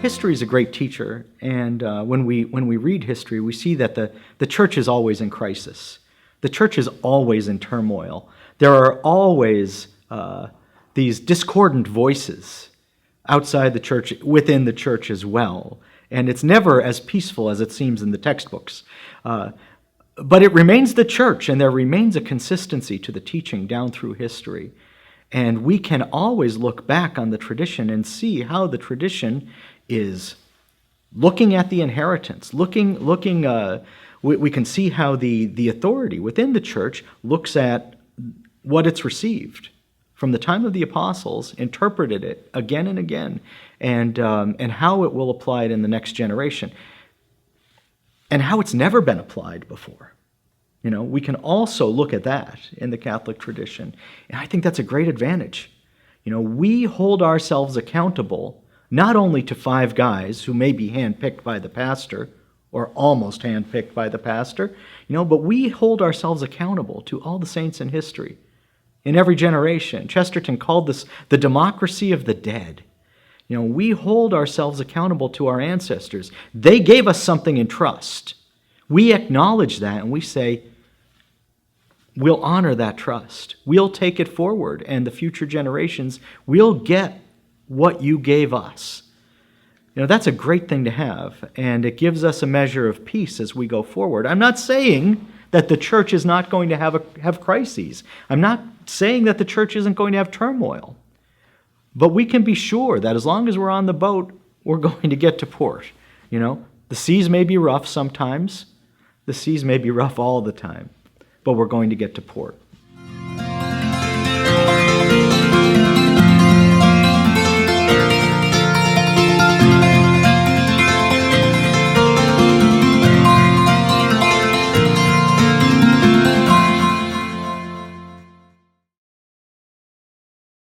History is a great teacher, and when we read history, we see that the church is always in crisis. The church is always in turmoil. There are always these discordant voices outside the church, within the church as well, and it's never as peaceful as it seems in the textbooks. But it remains the church, and there remains a consistency to the teaching down through history. And we can always look back on the tradition and see how the tradition is looking at the inheritance, we can see how the authority within the church looks at what it's received from the time of the apostles, interpreted it again and again, and how it will apply it in the next generation, and how it's never been applied before. You know, we can also look at that in the Catholic tradition, and I think that's a great advantage. You know, we hold ourselves accountable not only to 5 guys who may be handpicked by the pastor, or almost handpicked by the pastor, you know, but we hold ourselves accountable to all the saints in history, in every generation. Chesterton called this the democracy of the dead. You know, we hold ourselves accountable to our ancestors. They gave us something in trust. We acknowledge that, and we say, we'll honor that trust. We'll take it forward, and the future generations will get what you gave us. You know, that's a great thing to have, and it gives us a measure of peace as we go forward. I'm not saying that the church is not going to have crises. I'm not saying that the church isn't going to have turmoil. But we can be sure that as long as we're on the boat, we're going to get to port. You know, the seas may be rough sometimes. The seas may be rough all the time, but we're going to get to port.